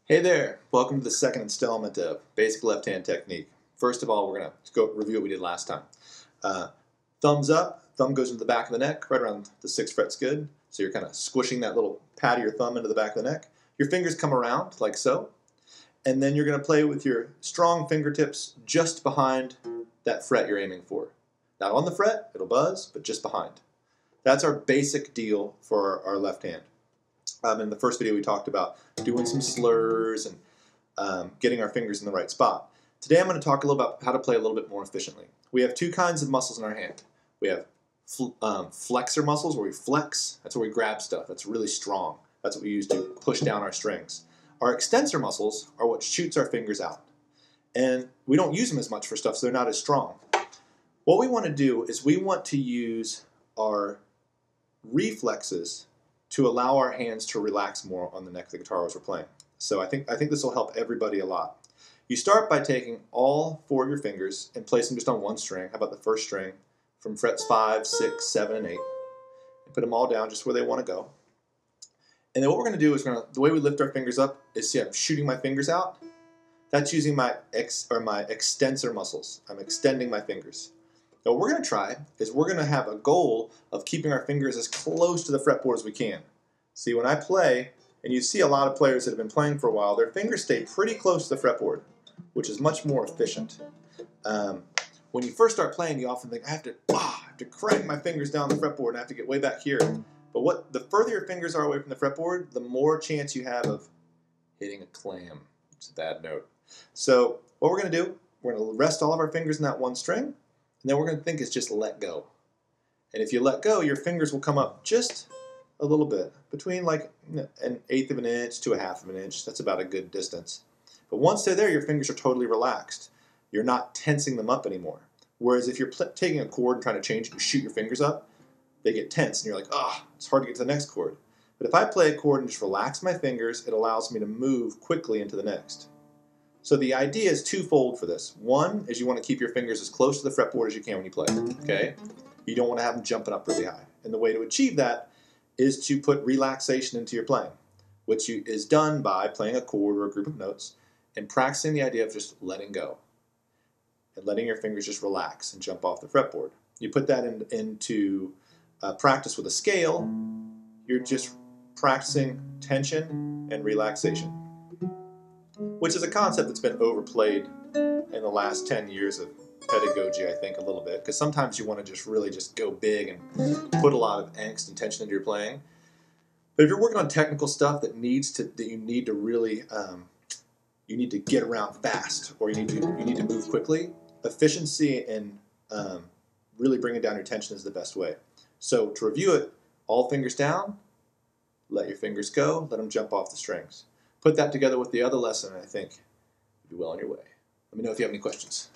Hey there, welcome to the second installment of Basic Left Hand Technique. First of all, we're going to go review what we did last time. Thumbs up, thumb goes into the back of the neck, right around the 6th fret's good. So you're kind of squishing that little pad of your thumb into the back of the neck. Your fingers come around like so. And then you're going to play with your strong fingertips just behind that fret you're aiming for. Not on the fret, it'll buzz, but just behind. That's our basic deal for our left hand. In the first video we talked about doing some slurs and getting our fingers in the right spot. Today I'm going to talk a little about how to play a little bit more efficiently. We have two kinds of muscles in our hand. We have flexor muscles where we flex, that's where we grab stuff, that's really strong. That's what we use to push down our strings. Our extensor muscles are what shoots our fingers out. And we don't use them as much for stuff, so they're not as strong. What we want to do is we want to use our reflexes to allow our hands to relax more on the neck of the guitar as we're playing. So I think this will help everybody a lot. You start by taking all four of your fingers and place them just on one string. How about the first string from frets 5, 6, 7, and 8. And put them all down just where they want to go. And then what we're going to do is the way we lift our fingers up is, see, I'm shooting my fingers out. That's using my extensor muscles. I'm extending my fingers. Now what we're going to try is we're going to have a goal of keeping our fingers as close to the fretboard as we can. See, when I play, and you see a lot of players that have been playing for a while, their fingers stay pretty close to the fretboard, which is much more efficient. When you first start playing, you often think, I have to crank my fingers down the fretboard and I have to get way back here. But the further your fingers are away from the fretboard, the more chance you have of hitting a clam. It's a bad note. So what we're going to do, we're going to rest all of our fingers in that one string. And then we're going to think is just let go. And if you let go, your fingers will come up just a little bit, between like an eighth of an inch to a half of an inch. That's about a good distance. But once they're there, your fingers are totally relaxed. You're not tensing them up anymore. Whereas if you're taking a chord and trying to change it and shoot your fingers up, they get tense and you're like, it's hard to get to the next chord. But if I play a chord and just relax my fingers, it allows me to move quickly into the next. So the idea is twofold for this. One is you want to keep your fingers as close to the fretboard as you can when you play, okay? You don't want to have them jumping up really high. And the way to achieve that is to put relaxation into your playing, which is done by playing a chord or a group of notes and practicing the idea of just letting go and letting your fingers just relax and jump off the fretboard. You put that into practice with a scale, you're just practicing tension and relaxation, which is a concept that's been overplayed in the last 10 years of pedagogy, I think, a little bit, because sometimes you want to just really just go big and put a lot of angst and tension into your playing. But if you're working on technical stuff that you need to really you need to get around fast, or you need to move quickly, efficiency and really bringing down your tension is the best way. So to review it, all fingers down, let your fingers go, let them jump off the strings. Put that together with the other lesson, and I think you'll be well on your way. Let me know if you have any questions.